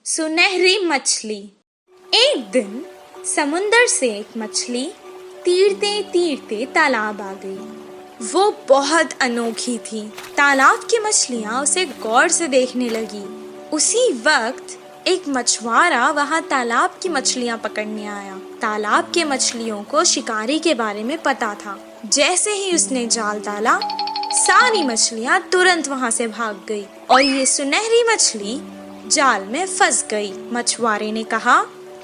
सुनहरी मछली। एक दिन समुंदर से एक मछली तीरते तीरते तालाब आ गई। वो बहुत अनोखी थी। तालाब की मछलियाँ उसे गौर से देखने लगी। उसी वक्त एक मछुआरा वहाँ तालाब की मछलियाँ पकड़ने आया। तालाब के मछलियों को शिकारी के बारे में पता था। जैसे ही उसने जाल डाला, सारी मछलियाँ तुरंत वहाँ से भाग गई और ये सुनहरी मछली जाल में फंस गई। मछुआरे ने कहा,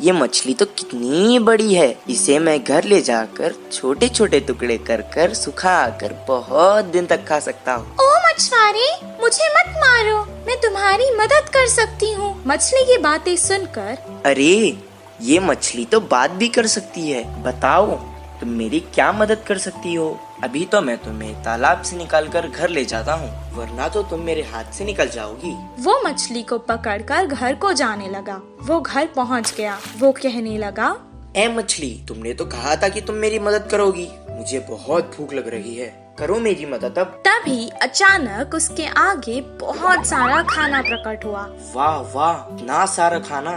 ये मछली तो कितनी बड़ी है, इसे मैं घर ले जाकर छोटे छोटे टुकड़े कर कर सुखा कर बहुत दिन तक खा सकता हूँ। ओ मछुआरे, मुझे मत मारो, मैं तुम्हारी मदद कर सकती हूँ। मछली की बातें सुनकर, अरे ये मछली तो बात भी कर सकती है, बताओ तुम मेरी क्या मदद कर सकती हो? अभी तो मैं तुम्हें तालाब से निकालकर घर ले जाता हूँ, वरना तो तुम मेरे हाथ से निकल जाओगी। वो मछली को पकड़कर घर को जाने लगा। वो घर पहुँच गया। वो कहने लगा, ए मछली, तुमने तो कहा था कि तुम मेरी मदद करोगी। मुझे बहुत भूख लग रही है, करो मेरी मदद अब। तभी अचानक उसके आगे बहुत सारा खाना प्रकट हुआ। वाह वाह, इतना सारा खाना!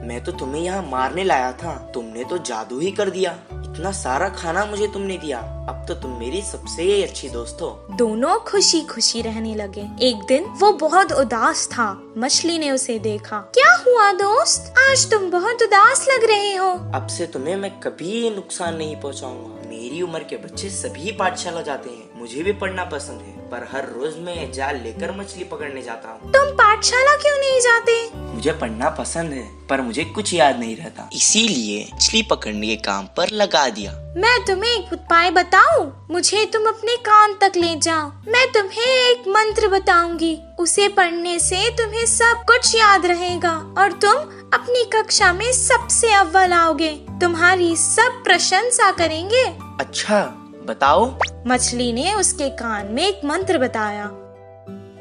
मैं तो तुम्हें यहाँ मारने लाया था, तुमने तो जादू ही कर दिया। इतना सारा खाना मुझे तुमने दिया, अब तो तुम मेरी सबसे अच्छी दोस्त हो। दोनों खुशी खुशी रहने लगे। एक दिन वो बहुत उदास था। मछली ने उसे देखा। क्या हुआ दोस्त, आज तुम बहुत उदास लग रहे हो। अब से तुम्हें मैं कभी नुकसान नहीं पहुँचाऊंगा। मेरी उम्र के बच्चे सभी पाठशाला जाते हैं, मुझे भी पढ़ना पसंद है, पर हर रोज मैं जाल लेकर मछली पकड़ने जाता हूँ। तुम पाठशाला क्यों नहीं जाते? मुझे पढ़ना पसंद है, पर मुझे कुछ याद नहीं रहता, इसीलिए मछली पकड़ने के काम पर लगा दिया। मैं तुम्हें एक उपाय बताऊं? मुझे तुम अपने कान तक ले जाओ। मैं तुम्हें एक मंत्र बताऊंगी, उसे पढ़ने से तुम्हें सब कुछ याद रहेगा और तुम अपनी कक्षा में सबसे अव्वल आओगे। तुम्हारी सब प्रशंसा करेंगे। अच्छा, बताओ। मछली ने उसके कान में एक मंत्र बताया।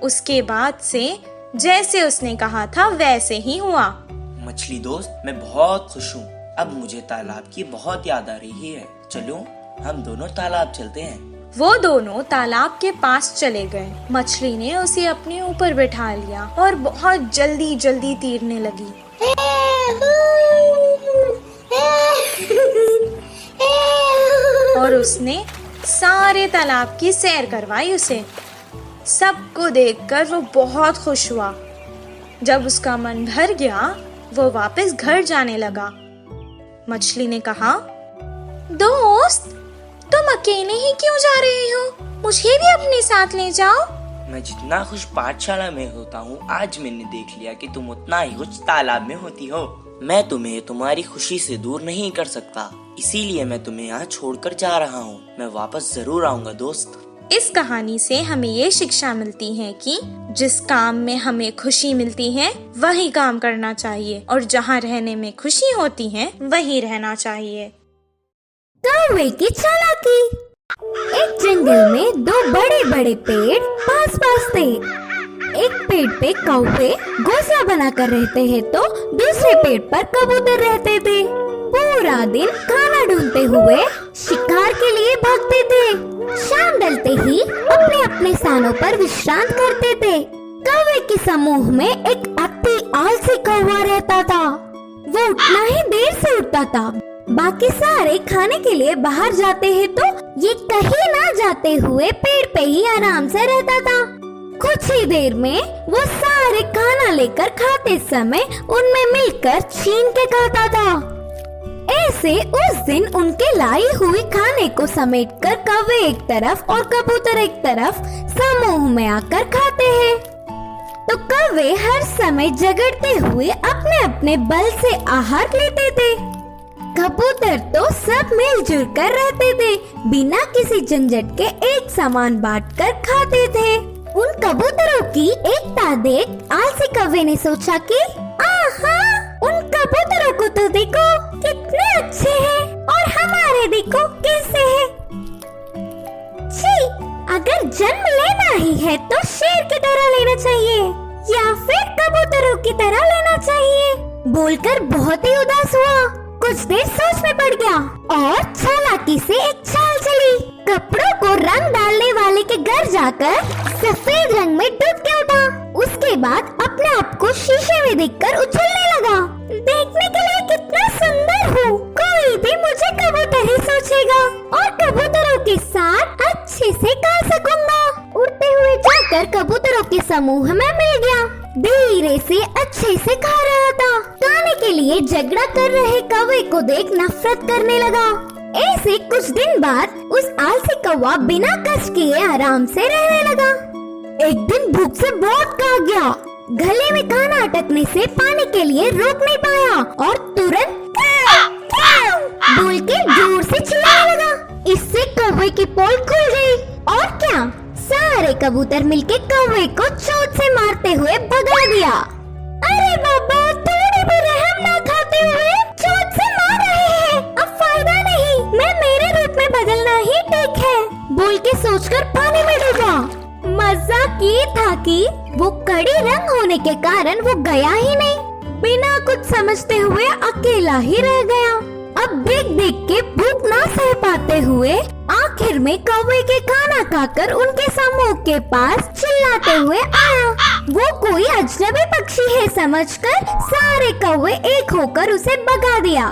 उसके बाद से जैसे उसने कहा था वैसे ही हुआ। मछली दोस्त, मैं बहुत खुश हूँ। अब मुझे तालाब की बहुत याद आ रही है। चलो हम दोनों तालाब चलते हैं। वो दोनों तालाब के पास चले गए। मछली ने उसे अपने ऊपर बैठा लिया और बहुत जल्दी जल्दी तैरने लगी। और उसने सारे तालाब की सैर करवाई उसे। सबको देखकर वो बहुत खुश हुआ। जब उसका मन भर गया, वो वापस घर जाने लगा। मछली ने कहा, दोस्त, तुम अकेले ही क्यों जा रहे हो? मुझे भी अपने साथ ले जाओ। मैं जितना खुश पाठशाला में होता हूँ, आज मैंने देख लिया कि तुम उतना ही खुश तालाब में होती हो। मैं तुम्हें तुम्हारी खुशी से दूर नहीं कर सकता, इसीलिए मैं तुम्हें यहाँ छोड़कर जा रहा हूँ। मैं वापस जरूर आऊँगा दोस्त। इस कहानी से हमें ये शिक्षा मिलती है कि जिस काम में हमें खुशी मिलती है वही काम करना चाहिए और जहाँ रहने में खुशी होती है वही रहना चाहिए। कौवे की चालाकी। एक जंगल में दो बड़े बड़े पेड़ पास पास थे। एक पेड़ पे कौवे घोंसला बनाकर रहते हैं तो दूसरे पेड़ पर कबूतर रहते थे। पूरा दिन खाना ढूंढते हुए शिकार के लिए भागते थे। शाम ढलते ही अपने अपने स्थानों पर विश्राम करते थे। कौवे के समूह में एक अति आलसी कौवा रहता था। वो उठना ही देर से उठता था। बाकी सारे खाने के लिए बाहर जाते हैं तो ये कहीं ना जाते हुए पेड़ पे ही आराम से रहता था। कुछ ही देर में वो सारे खाना लेकर खाते समय उनमें मिलकर छीन के खाता था। ऐसे उस दिन उनके लाई हुई खाने को समेटकर कौवे एक तरफ और कबूतर एक तरफ समूह में आकर खाते हैं। तो कौवे हर समय झगड़ते हुए अपने अपने बल से आहार लेते थे। कबूतर तो सब मिलजुल कर रहते थे, बिना किसी झंझट के एक सामान बांटकर खाते थे। उन कबूतरों की एकता देख आलसी कौवे ने सोचा कि आहा, उन कबूतरों को तो देखो कितने अच्छे हैं और हमारे देखो कैसे हैं। छी, अगर जन्म लेना ही है तो शेर की तरह लेना चाहिए या फिर कबूतरों की तरह लेना चाहिए। बोलकर बहुत ही उदास हुआ। कुछ देर सोच में पड़ गया और चालाकी से एक चाल चली। कपड़ों को रंग डालने वाले के घर जाकर सफेद रंग में डूब के उठा। उसके बाद अपने आप को शीशे में देखकर उछलने लगा। देखने के लिए कितना सुंदर हूँ, कोई भी मुझे कबूतर ही सोचेगा और कबूतरों के साथ अच्छे से गा सकूंगा। उड़ते हुए जाकर कबूतरों के समूह में मिल गया। धीरे से अच्छे से खा रहा था। खाने के लिए झगड़ा कर रहे कौवे को देख नफरत करने लगा। ऐसे कुछ दिन बाद उस आलसी कौवा बिना कष्ट किए आराम से रहने लगा। एक दिन भूख से बहुत खा गया। गले में खाना अटकने से पानी के लिए रोक नहीं पाया और तुरंत बोल के जोर से चिल्लाने लगा। इससे कौवे की पोल खुल गई और क्या, सारे कबूतर मिलके कौवे को चोट से मारते हुए भगा दिया। अरे बाबा, थोड़ी भी रहम ना खाते हुए चोट से मार रहे हैं। अब फायदा नहीं, मैं मेरे रूप में बदलना ही ठीक है, बोल के सोचकर पानी में डूबा। मजाक ये था कि वो कड़ी रंग होने के कारण वो गया ही नहीं। बिना कुछ समझते हुए अकेला ही रह गया। अब देख देख के भूख ना सह पाते हुए आखिर में कौवे के खाना खाकर उनके समूह के पास चिल्लाते हुए आया। वो कोई अजनबी पक्षी है समझकर सारे कौवे एक होकर उसे भगा दिया।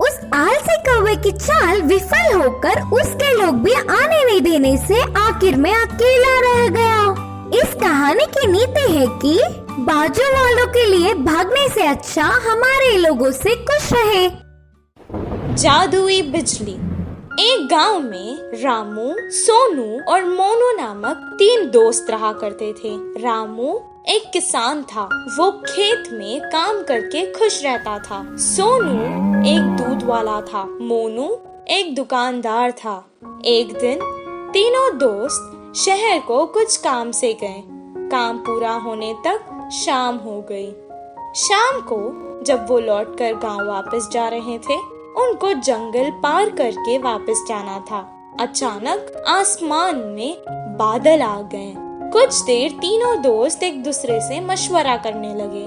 उस आलसी कौवे की चाल विफल होकर उसके लोग भी आने नहीं देने से आखिर में अकेला रह गया। इस कहानी की नीति है कि बाजू वालों के लिए भागने से अच्छा हमारे लोगों से खुश रहे। जादुई बिजली। एक गांव में रामू, सोनू और मोनू नामक 3 दोस्त रहा करते थे। रामू एक किसान था। वो खेत में काम करके खुश रहता था। सोनू एक दूध वाला था। मोनू एक दुकानदार था। एक दिन तीनों दोस्त शहर को कुछ काम से गए। काम पूरा होने तक शाम हो गई। शाम को जब वो लौटकर गांव वापस जा रहे थे, उनको जंगल पार करके वापस जाना था। अचानक आसमान में बादल आ गए। कुछ देर तीनों दोस्त एक दूसरे से मशवरा करने लगे,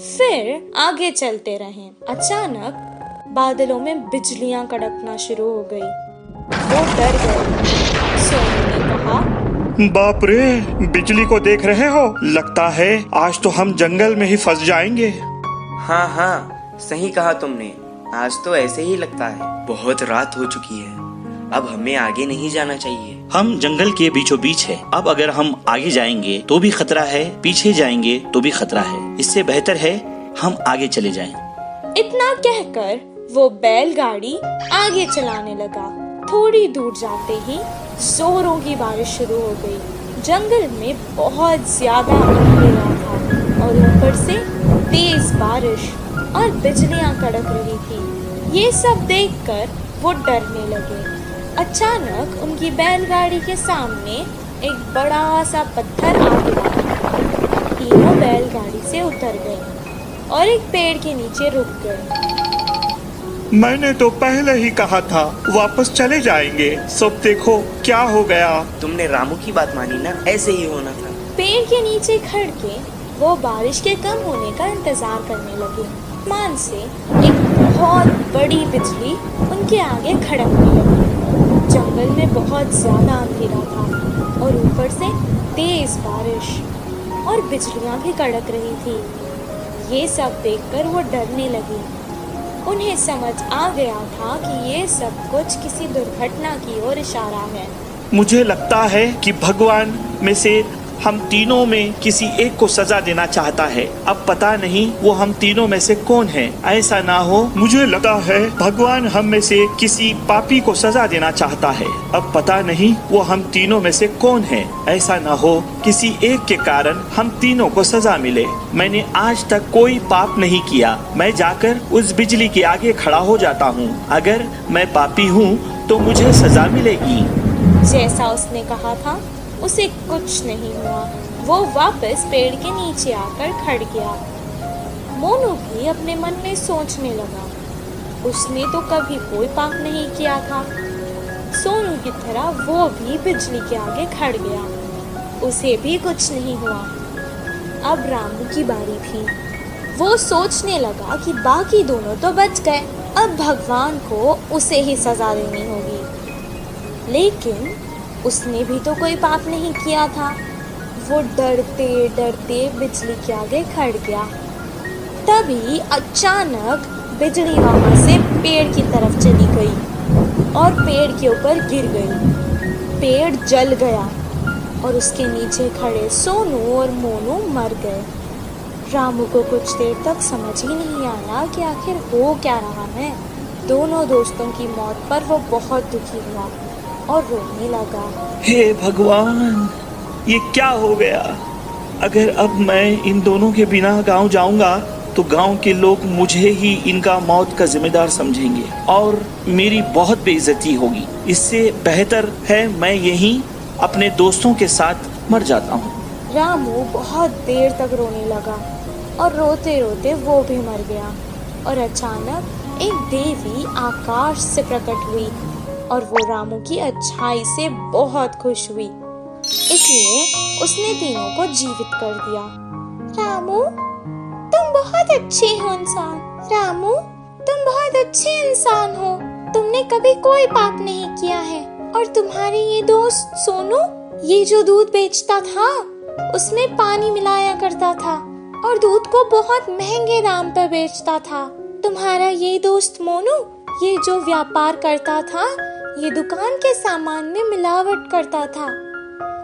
फिर आगे चलते रहे। अचानक बादलों में बिजलियां कड़कना शुरू हो गई। वो डर गए। सोनू ने कहा, बाप रे, बिजली को देख रहे हो? लगता है आज तो हम जंगल में ही फंस जाएंगे। हाँ हाँ, सही कहा तुमने। आज तो ऐसे ही लगता है। बहुत रात हो चुकी है, अब हमें आगे नहीं जाना चाहिए। हम जंगल के बीचों बीच है। अब अगर हम आगे जाएंगे तो भी खतरा है, पीछे जाएंगे तो भी खतरा है। इससे बेहतर है हम आगे चले जाएं। इतना कहकर वो बैलगाड़ी आगे चलाने लगा। थोड़ी दूर जाते ही जोरों की बारिश शुरू हो गई। जंगल में बहुत ज्यादा अंधेरा था और ऊपर से तेज बारिश और बिजलियां कड़क रही थी। ये सब देखकर वो डरने लगे। अचानक उनकी बैलगाड़ी के सामने एक बड़ा सा पत्थर आ गिरा। तीनों बैलगाड़ी से उतर गए और एक पेड़ के नीचे रुक गए। मैंने तो पहले ही कहा था वापस चले जाएंगे, सब देखो क्या हो गया। तुमने रामू की बात मानी ना, ऐसे ही होना था। पेड़ के नीचे खड़ के वो बारिश के कम होने का इंतजार करने लगे। आसमान से एक बहुत बड़ी बिजली उनके आगे खड़कने लगी। जंगल में बहुत ज्यादा अंधेरा था और ऊपर से तेज बारिश और बिजलियां भी कड़क रही थी। ये सब देखकर वो डरने लगी। उन्हें समझ आ गया था कि ये सब कुछ किसी दुर्घटना की ओर इशारा है। मुझे लगता है कि भगवान में से हम तीनों में किसी एक को सजा देना चाहता है। अब पता नहीं वो हम तीनों में से कौन है। ऐसा ना हो, मुझे लगता है भगवान हम में से किसी पापी को सजा देना चाहता है। अब पता नहीं वो हम तीनों में से कौन है। ऐसा ना हो किसी एक के कारण हम तीनों को सजा मिले। मैंने आज तक कोई पाप नहीं किया। मैं जाकर उस बिजली के आगे खड़ा हो जाता हूँ। अगर मैं पापी हूँ तो मुझे सजा मिलेगी। जैसा उसने कहा था उसे कुछ नहीं हुआ। वो वापस पेड़ के नीचे आकर खड़ गया। मोनू भी अपने मन में सोचने लगा, उसने तो कभी कोई पाप नहीं किया था। सोनू की तरह वो भी बिजली के आगे खड़ गया, उसे भी कुछ नहीं हुआ। अब रामू की बारी थी। वो सोचने लगा कि बाकी दोनों तो बच गए, अब भगवान को उसे ही सजा देनी होगी। लेकिन उसने भी तो कोई पाप नहीं किया था। वो डरते डरते बिजली के आगे खड़ गया। तभी अचानक बिजली वहां से पेड़ की तरफ चली गई और पेड़ के ऊपर गिर गई। पेड़ जल गया और उसके नीचे खड़े सोनू और मोनू मर गए। रामू को कुछ देर तक समझ ही नहीं आया कि आखिर हो क्या रहा है। दोनों दोस्तों की मौत पर वो बहुत दुखी हुआ और रोने लगा। हे भगवान, ये क्या हो गया? अगर अब मैं इन दोनों के बिना गांव जाऊंगा तो गांव के लोग मुझे ही इनका मौत का जिम्मेदार समझेंगे और मेरी बहुत बेइज्जती होगी। इससे बेहतर है मैं यहीं अपने दोस्तों के साथ मर जाता हूँ। रामू बहुत देर तक रोने लगा और रोते रोते वो भी मर गया। और अचानक एक देवी आकाश से प्रकट हुई और वो रामू की अच्छाई से बहुत खुश हुई, इसलिए उसने तीनों को जीवित कर दिया। रामू, तुम बहुत अच्छे हो इंसान। रामू, तुम बहुत अच्छे इंसान हो। तुमने कभी कोई पाप नहीं किया है। और तुम्हारे ये दोस्त सोनू, ये जो दूध बेचता था उसमें पानी मिलाया करता था और दूध को बहुत महंगे दाम पर बेचता था। तुम्हारा ये दोस्त मोनू, ये जो व्यापार करता था, ये दुकान के सामान में मिलावट करता था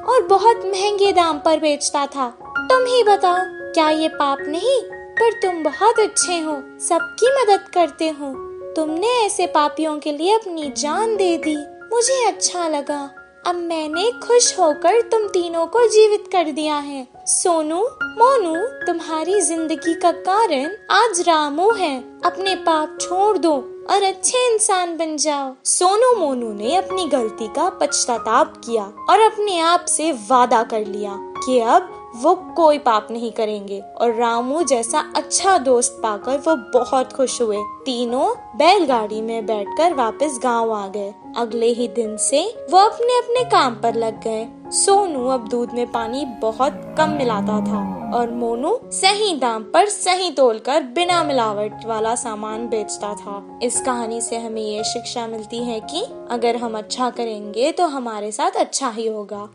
और बहुत महंगे दाम पर बेचता था। तुम ही बताओ, क्या ये पाप नहीं? पर तुम बहुत अच्छे हो, सबकी मदद करते हो। तुमने ऐसे पापियों के लिए अपनी जान दे दी। मुझे अच्छा लगा। अब मैंने खुश होकर तुम तीनों को जीवित कर दिया है। सोनू, मोनू, तुम्हारी जिंदगी का कारण आज रामू है। अपने पाप छोड़ दो और अच्छे इंसान बन जाओ। सोनू मोनू ने अपनी गलती का पश्चाताप किया और अपने आप से वादा कर लिया कि अब वो कोई पाप नहीं करेंगे और रामू जैसा अच्छा दोस्त पाकर वो बहुत खुश हुए। तीनों बैलगाड़ी में बैठकर वापस गांव आ गए। अगले ही दिन से वो अपने अपने काम पर लग गए। सोनू अब दूध में पानी बहुत कम मिलाता था और मोनू सही दाम पर सही तोलकर बिना मिलावट वाला सामान बेचता था। इस कहानी से हमें ये शिक्षा मिलती है कि अगर हम अच्छा करेंगे तो हमारे साथ अच्छा ही होगा।